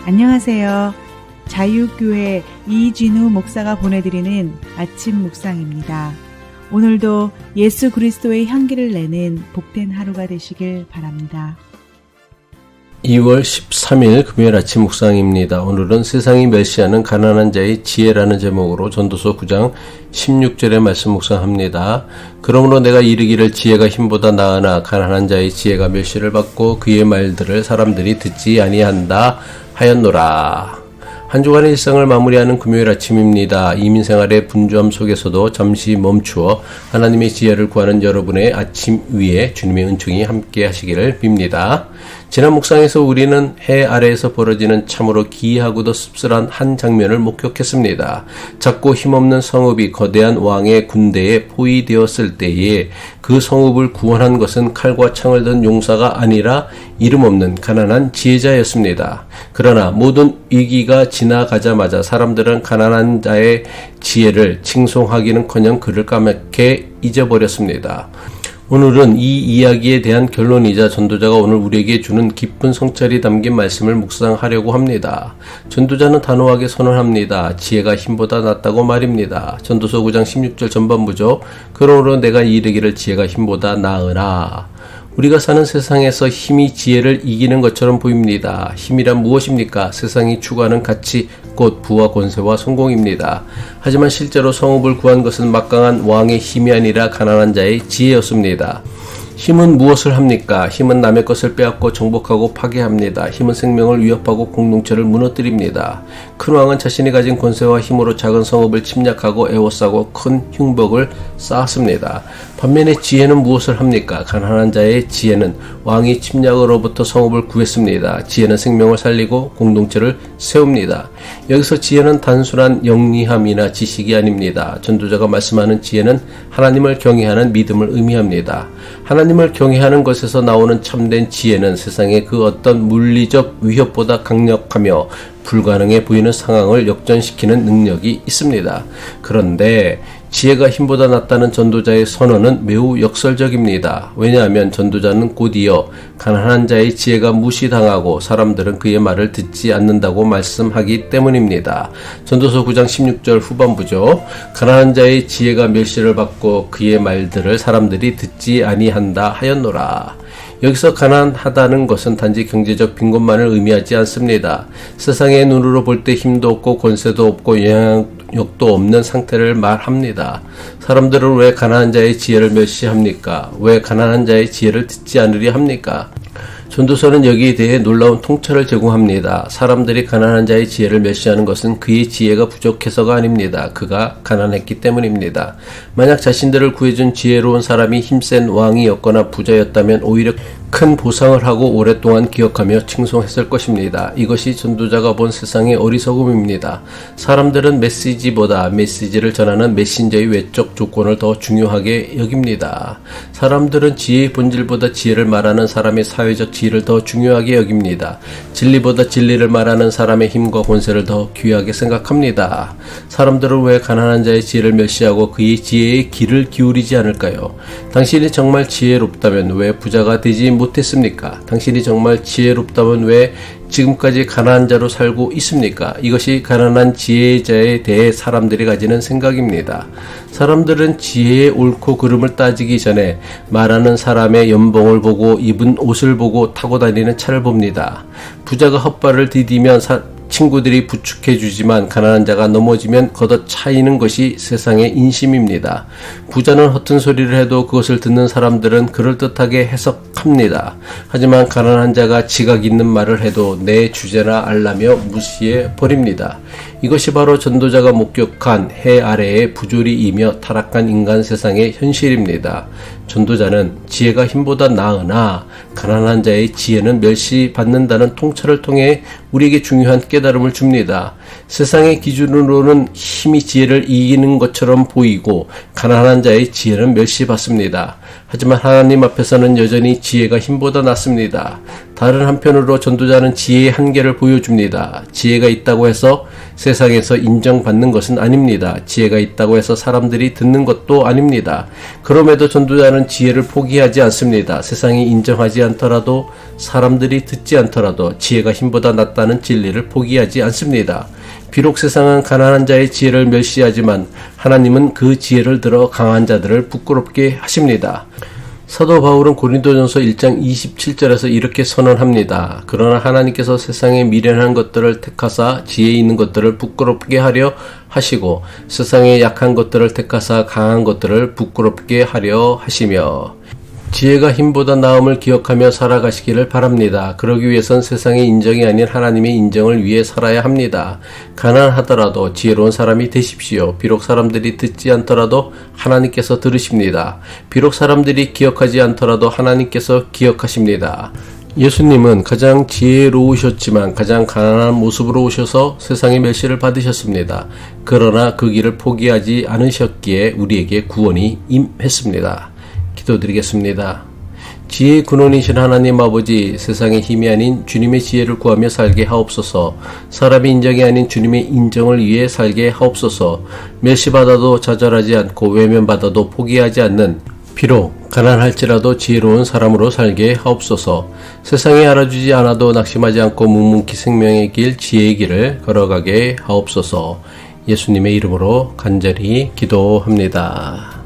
안녕하세요. 자유교회 이진우 목사가 보내드리는 아침 묵상입니다. 오늘도 예수 그리스도의 향기를 내는 복된 하루가 되시길 바랍니다. 2월 13일 금요일 아침 묵상입니다. 오늘은 세상이 멸시하는 가난한 자의 지혜라는 제목으로 전도서 9장 16절의 말씀 묵상합니다. 그러므로 내가 이르기를 지혜가 힘보다 나으나 가난한 자의 지혜가 멸시를 받고 그의 말들을 사람들이 듣지 아니한다 하였노라. 한 주간의 일상을 마무리하는 금요일 아침입니다. 이민생활의 분주함 속에서도 잠시 멈추어 하나님의 지혜를 구하는 여러분의 아침 위에 주님의 은총이 함께 하시기를 빕니다. 지난 묵상에서 우리는 해 아래에서 벌어지는 참으로 기이하고도 씁쓸한 한 장면을 목격했습니다. 작고 힘없는 성읍이 거대한 왕의 군대에 포위되었을 때에 그 성읍을 구원한 것은 칼과 창을 든 용사가 아니라 이름 없는 가난한 지혜자였습니다. 그러나 모든 위기가 지나가자마자 사람들은 가난한 자의 지혜를 칭송하기는커녕 그를 까맣게 잊어버렸습니다. 오늘은 이 이야기에 대한 결론이자 전도자가 오늘 우리에게 주는 깊은 성찰이 담긴 말씀을 묵상하려고 합니다. 전도자는 단호하게 선언합니다. 지혜가 힘보다 낫다고 말입니다. 전도서 9장 16절 전반부죠. 그러므로 내가 이르기를 지혜가 힘보다 나으나. 우리가 사는 세상에서 힘이 지혜를 이기는 것처럼 보입니다. 힘이란 무엇입니까? 세상이 추구하는 가치, 곧 부와 권세와 성공입니다. 하지만 실제로 성읍을 구한 것은 막강한 왕의 힘이 아니라 가난한 자의 지혜였습니다. 힘은 무엇을 합니까? 힘은 남의 것을 빼앗고 정복하고 파괴합니다. 힘은 생명을 위협하고 공동체를 무너뜨립니다. 큰 왕은 자신이 가진 권세와 힘으로 작은 성읍을 침략하고 에워싸고 큰 흉복을 쌓았습니다. 반면에 지혜는 무엇을 합니까? 가난한 자의 지혜는 왕이 침략으로부터 성읍을 구했습니다. 지혜는 생명을 살리고 공동체를 세웁니다. 여기서 지혜는 단순한 영리함이나 지식이 아닙니다. 전도자가 말씀하는 지혜는 하나님을 경외하는 믿음을 의미합니다. 하나님을 경외하는 것에서 나오는 참된 지혜는 세상의 그 어떤 물리적 위협보다 강력하며 불가능해 보이는 상황을 역전시키는 능력이 있습니다. 그런데 지혜가 힘보다 낫다는 전도자의 선언은 매우 역설적입니다. 왜냐하면 전도자는 곧이어 가난한 자의 지혜가 무시당하고 사람들은 그의 말을 듣지 않는다고 말씀하기 때문입니다. 전도서 9장 16절 후반부죠. 가난한 자의 지혜가 멸시를 받고 그의 말들을 사람들이 듣지 아니한다 하였노라. 여기서 가난하다는 것은 단지 경제적 빈곤만을 의미하지 않습니다. 세상의 눈으로 볼 때 힘도 없고 권세도 없고 영향력도 없는 상태를 말합니다. 사람들은 왜 가난한 자의 지혜를 멸시합니까? 왜 가난한 자의 지혜를 듣지 않으려 합니까? 전도서는 여기에 대해 놀라운 통찰을 제공합니다. 사람들이 가난한 자의 지혜를 멸시하는 것은 그의 지혜가 부족해서가 아닙니다. 그가 가난했기 때문입니다. 만약 자신들을 구해준 지혜로운 사람이 힘센 왕이었거나 부자였다면 오히려 큰 보상을 하고 오랫동안 기억하며 칭송했을 것입니다. 이것이 전도자가 본 세상의 어리석음입니다. 사람들은 메시지를 전하는 메신저의 외적 조건을 더 중요하게 여깁니다. 사람들은 지혜의 본질보다 지혜를 말하는 사람의 사회적 지혜를 더 중요하게 여깁니다. 진리보다 진리를 말하는 사람의 힘과 권세를 더 귀하게 생각합니다. 사람들은 왜 가난한 자의 지혜를 멸시하고 그의 지혜에 귀를 기울이지 않을까요? 당신이 정말 지혜롭다면 왜 부자가 되지 못했습니까? 당신이 정말 지혜롭다면 왜 지금까지 가난한 자로 살고 있습니까? 이것이 가난한 지혜자에 대해 사람들이 가지는 생각입니다. 사람들은 지혜의 옳고 그름을 따지기 전에 말하는 사람의 연봉을 보고 입은 옷을 보고 타고 다니는 차를 봅니다. 부자가 헛발을 디디면 친구들이 부축해주지만 가난한 자가 넘어지면 걷어차이는 것이 세상의 인심입니다. 부자는 허튼 소리를 해도 그것을 듣는 사람들은 그럴듯하게 해석합니다. 하지만 가난한 자가 지각 있는 말을 해도 내 주제나 알라며 무시해 버립니다. 이것이 바로 전도자가 목격한 해 아래의 부조리이며 타락한 인간 세상의 현실입니다. 전도자는 지혜가 힘보다 나으나 가난한 자의 지혜는 멸시받는다는 통찰을 통해 우리에게 중요한 깨달음을 줍니다. 세상의 기준으로는 힘이 지혜를 이기는 것처럼 보이고 가난한 자의 지혜는 멸시받습니다. 하지만 하나님 앞에서는 여전히 지혜가 힘보다 낫습니다. 다른 한편으로 전도자는 지혜의 한계를 보여줍니다. 지혜가 있다고 해서 세상에서 인정받는 것은 아닙니다. 지혜가 있다고 해서 사람들이 듣는 것도 아닙니다. 그럼에도 전도자는 지혜를 포기하지 않습니다. 세상이 인정하지 않더라도, 사람들이 듣지 않더라도 지혜가 힘보다 낫다는 진리를 포기하지 않습니다. 비록 세상은 가난한 자의 지혜를 멸시하지만 하나님은 그 지혜를 들어 강한 자들을 부끄럽게 하십니다. 사도 바울은 고린도전서 1장 27절에서 이렇게 선언합니다. 그러나 하나님께서 세상에 미련한 것들을 택하사 지혜 있는 것들을 부끄럽게 하려 하시고 세상에 약한 것들을 택하사 강한 것들을 부끄럽게 하려 하시며, 지혜가 힘보다 나음을 기억하며 살아가시기를 바랍니다. 그러기 위해선 세상의 인정이 아닌 하나님의 인정을 위해 살아야 합니다. 가난하더라도 지혜로운 사람이 되십시오. 비록 사람들이 듣지 않더라도 하나님께서 들으십니다. 비록 사람들이 기억하지 않더라도 하나님께서 기억하십니다. 예수님은 가장 지혜로우셨지만 가장 가난한 모습으로 오셔서 세상의 멸시를 받으셨습니다. 그러나 그 길을 포기하지 않으셨기에 우리에게 구원이 임했습니다. 기도드리겠습니다. 지혜의 근원이신 하나님 아버지, 세상의 힘이 아닌 주님의 지혜를 구하며 살게 하옵소서. 사람의 인정이 아닌 주님의 인정을 위해 살게 하옵소서. 멸시받아도 좌절하지 않고 외면받아도 포기하지 않는, 비록 가난할지라도 지혜로운 사람으로 살게 하옵소서. 세상이 알아주지 않아도 낙심하지 않고 묵묵히 생명의 길, 지혜의 길을 걸어가게 하옵소서. 예수님의 이름으로 간절히 기도합니다.